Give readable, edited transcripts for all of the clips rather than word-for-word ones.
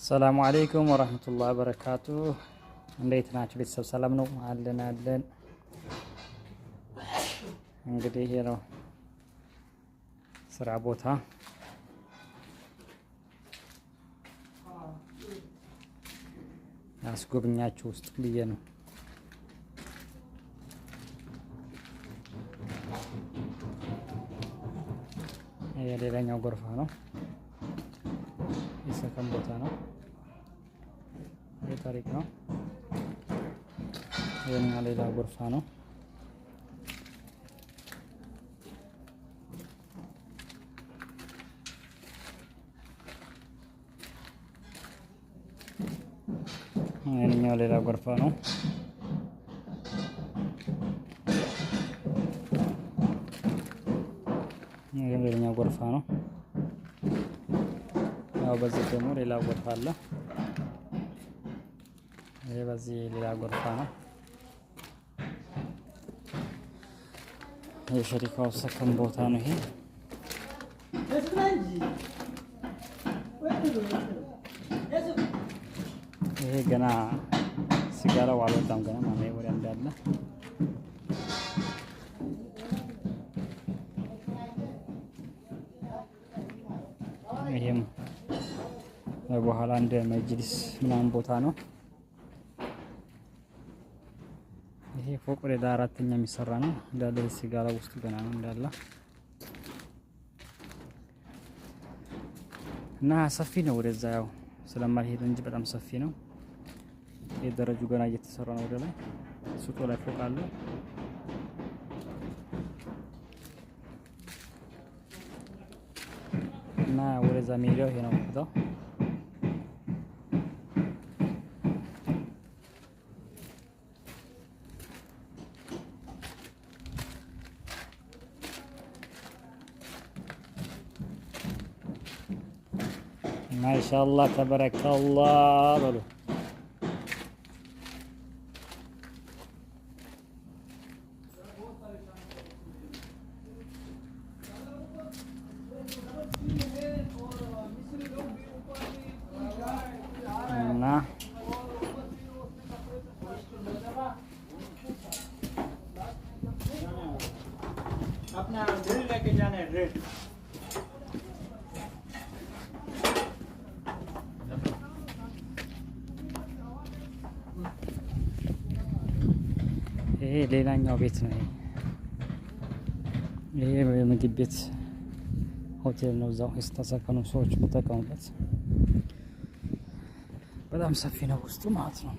ሰላሙ አለይኩም ወራህመቱላሂ ወበረካቱ። እንዴት ናችሁ ቤተሰብ? ሰላም ነው አለን። እንግዲህ ይሄ ነው ስራ ቦታ። አስጎብኛችሁ ውስጥ ብዬ ነው። ይሄ ሌላኛው ጎርፋ ነው። የሰከን ቦታ ነው። ይሄ ታሪክ ነው። ይሄኛው ሌላ ጎርፋ ነው። ይሄኛው ሌላ ጎርፋ ነው። ይሄኛው ሌላኛው ጎርፋ ነው። ያው በዚህ ደግሞ ሌላ ጎርፋ አለ። ይሄ በዚህ ሌላ ጎርፋ ነው። የሸሪካው ሰከን ቦታ ነው ይሄ። ይሄ ገና ሲጋራው አልወጣም ገና ማለት ነው። ወዲያ እንዳለ ይሄም በኋላ እንደ መጅሊስ ምናምን ቦታ ነው። ይሄ ፎቅ ወደ አራተኛ የሚሰራ ነው እንዳለ። ሲጋራ ውስጥ ገና ነው እንዳለ እና ሰፊ ነው። ወደዛ ያው ስለማልሄድ እንጂ በጣም ሰፊ ነው። የደረጁ ገና እየተሰራ ነው። ወደ ላይ ሱቆ ላይ ፎቅ አለ እና ወደዛ ሜዳው ይሄ ነው ቦታው። ማሻአላህ ተበረከላህ በሉ። እና अपना ड्रिल लेके जाना है ड्रिल। ይሄ ሌላኛው ቤት ነው። ይሄ የምግብ ቤት ሆቴል ነው። እዛው የተሰከኑ ሰዎች የሚጠቀሙበት በጣም ሰፊ ነው ውስጡ ማለት ነው።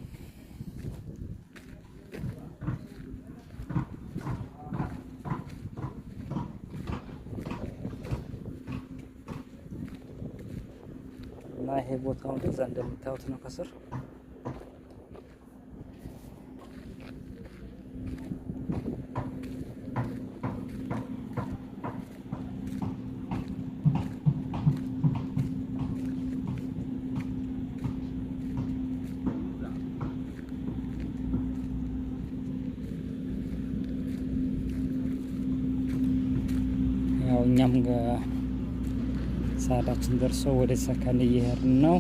እና ይሄ ቦታው እንደዛ እንደምታዩት ነው ከስር እኛም ሰዓታችን ደርሶ ወደ ሰከን እየሄድን ነው።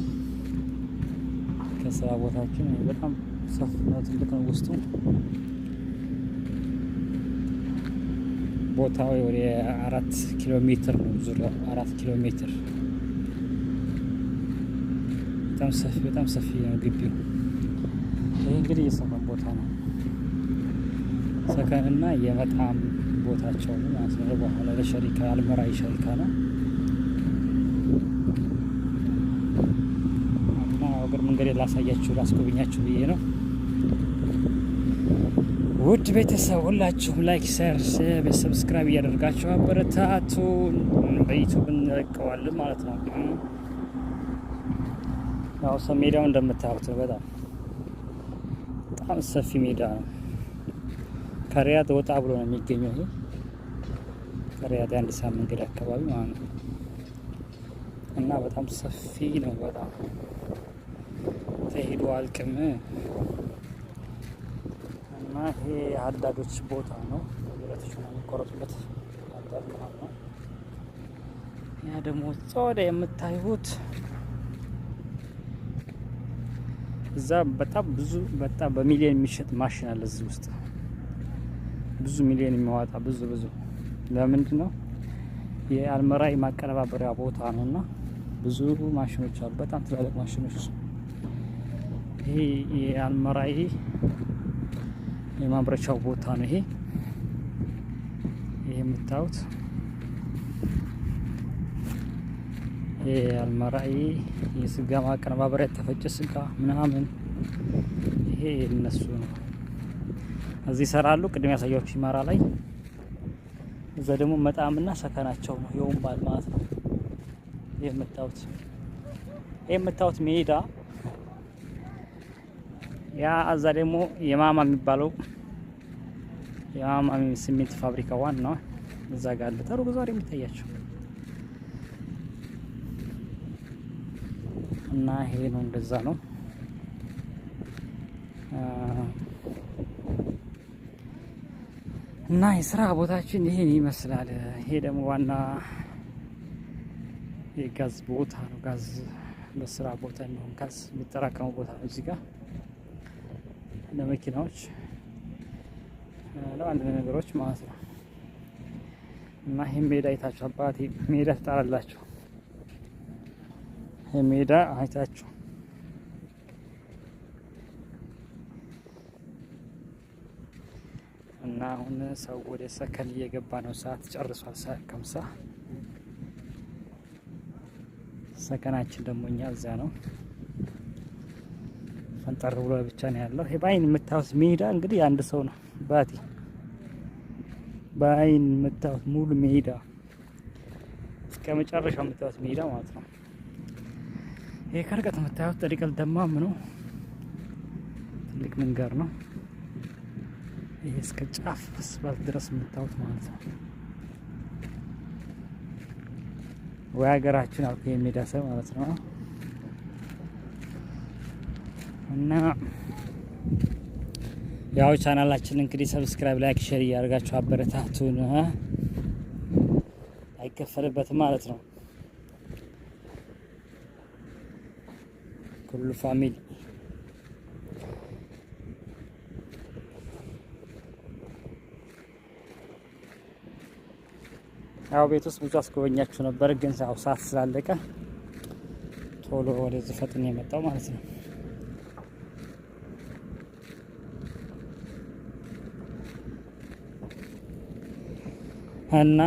ከስራ ቦታችን በጣም ሰፊ ነው፣ ትልቅ ነው ውስጡ። ቦታው ወደ 4 ኪሎ ሜትር ነው ዙሪያው 4 ኪሎ ሜትር። በጣም ሰፊ ነው ግቢው። ይህ እንግዲህ የሰከን ቦታ ነው። ሰከንና የመጣም ቦታቸው ነው ማለት ነው። በኋላ ለሸሪካ አልመራይ ሸሪካ ነው እና ወገር መንገድ ላሳያችሁ ላስጎብኛችሁ ብዬ ነው። ውድ ቤተሰብ ሁላችሁም ላይክ፣ ሼር፣ ሰብስክራይብ እያደረጋችሁ አበረታቱ። በዩቲዩብ እንለቀዋለን ማለት ነው። ያው ሜዳው እንደምታዩት በጣም ሰፊ ሜዳ ነው። ከሪያድ ወጣ ብሎ ነው የሚገኘው። ይሄ ከሪያድ አንድ ሰዓት መንገድ አካባቢ ማለት ነው እና በጣም ሰፊ ነው። በጣም ተሄዶ አልቅም እና ይሄ ሀዳዶች ቦታ ነው። ብረቶች ነው የሚቆረጡበት ሀዳድ ማለት ነው። ያ ደግሞ ጾዳ የምታዩት እዛ በጣም በሚሊዮን የሚሸጥ ማሽን አለ እዚህ ውስጥ ብዙ ሚሊዮን የሚያወጣ ብዙ ለምንድን ነው የአልመራኢ ማቀነባበሪያ ቦታ ነውና ብዙ ማሽኖች አሉ። በጣም ትላልቅ ማሽኖች። ይሄ የአልመራኢ የማምረቻው ቦታ ነው። ይሄ የምታዩት የአልመራኢ የስጋ ማቀነባበሪያ የተፈጨ ስጋ ምናምን ይሄ የነሱ ነው። እዚህ ይሰራሉ። ቅድም ያሳያችሁ ይማራ ላይ እዛ ደግሞ መጣምና ሰከናቸው ነው የወንባል ማለት ነው። የምታዩት ሜዳ ያ እዛ ደግሞ የማማ የሚባለው የማማ ሲሚንቶ ፋብሪካ ዋናው እዛ ጋር አለ። ተሩቅ ዛሬ የሚታያቸው እና ይሄ ነው እንደዛ ነው። እና የስራ ቦታችን ይሄን ይመስላል። ይሄ ደግሞ ዋና የጋዝ ቦታ ነው። ጋዝ ለስራ ቦታ ነው። ጋዝ የሚጠራቀመው ቦታ ነው። እዚህ ጋር ለመኪናዎች ለአንድ ነገሮች ማለት ነው። እና ይሄ ሜዳ አይታችሁ አባቴ ሜዳ ትጣላላችሁ። ይሄ ሜዳ አይታችሁ እና አሁን ሰው ወደ ሰከን እየገባ ነው። ሰዓት ጨርሷል። ሰዓት ከምሳ ሰከናችን ደግሞ እኛ እዛ ነው። ፈንጠር ብሎ ብቻ ነው ያለው። ይሄ በአይን የምታዩት ሜዳ እንግዲህ አንድ ሰው ነው። ባቲ በአይን የምታዩት ሙሉ ሜዳ እስከ መጨረሻው የምታዩት ሜዳ ማለት ነው። ይሄ ከርቀት የምታዩት ጠሪቀል ደማም ነው። ትልቅ መንገድ ነው። ይሄ እስከ ጫፍ አስፋልት ድረስ የምታዩት ማለት ነው። ወይ ሀገራችን አልኩ የሜዳ ሰው ማለት ነው። እና ያው ቻናላችን እንግዲህ ሰብስክራይብ፣ ላይክ፣ ሼር እያደረጋችሁ አበረታቱን። አይከፈልበትም ማለት ነው። ኩሉ ፋሚሊ ያው ቤት ውስጥ ብዙ አስጎበኛችሁ ነበር፣ ግን ያው ሰዓት ስላለቀ ቶሎ ወደዚህ ፈጥኜ የመጣው ማለት ነው። እና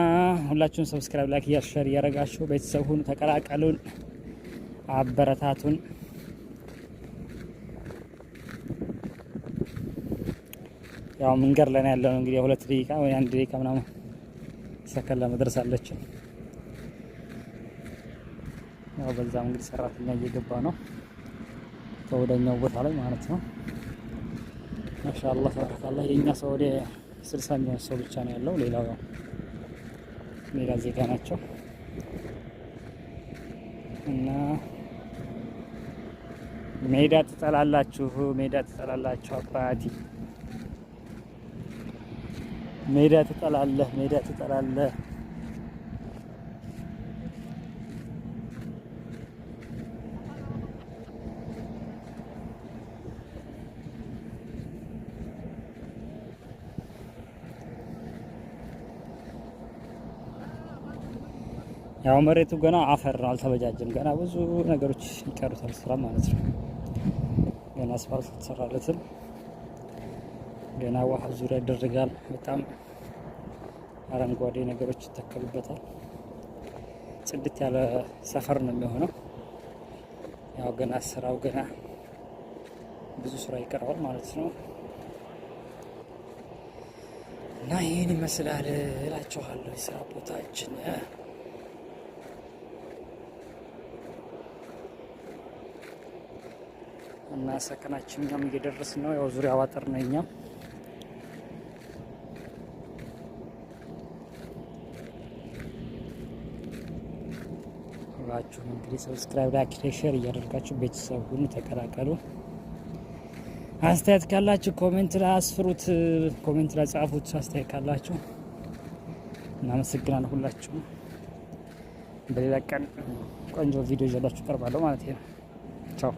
ሁላችሁም ሰብስክራይብ፣ ላይክ፣ ሼር እያደረጋችሁ ቤተሰብ ሁኑ፣ ተቀላቀሉን፣ አበረታቱን። ያው መንገድ ላይ ያለው እንግዲህ 2 ደቂቃ ወይ 1 ደቂቃ ምናምን ሰከን ለመድረስ አለችን። ያው በዛም እንግዲህ ሰራተኛ እየገባ ነው ከወደኛው ቦታ ላይ ማለት ነው። ማሻአላህ ተባረካላህ። የኛ ሰው ወደ 60 የሚሆን ሰው ብቻ ነው ያለው። ሌላው ያው ሌላ ዜጋ ናቸው። እና ሜዳ ትጠላላችሁ አባቲ ሜዳ ትጠላለህ። ያው መሬቱ ገና አፈር ነው፣ አልተበጃጀም። ገና ብዙ ነገሮች ይቀሩታል ስራ ማለት ነው። ገና አስፋልት ተሰራለትም። ገና ውሃ ዙሪያ ይደረጋል። በጣም አረንጓዴ ነገሮች ይተከሉበታል። ጽድት ያለ ሰፈር ነው የሚሆነው። ያው ገና ስራው ገና ብዙ ስራ ይቀረዋል ማለት ነው። እና ይህን ይመስላል እላችኋለሁ የስራ ቦታችን። እና ሰከናችን እኛም እየደረስን ነው። ያው ዙሪያ አጥር ነው እኛም ሁላችሁ እንግዲህ ሰብስክራይብ፣ ላይክ፣ ሼር እያደረጋችሁ ቤተሰብ ሁኑ፣ ተቀላቀሉ። አስተያየት ካላችሁ ኮሜንት ላይ አስፍሩት፣ ኮሜንት ላይ ጻፉት። አስተያየት ካላችሁ እናመሰግናለን። ሁላችሁም በሌላ ቀን ቆንጆ ቪዲዮ ይዤላችሁ እቀርባለሁ ማለት ነው። ቻው።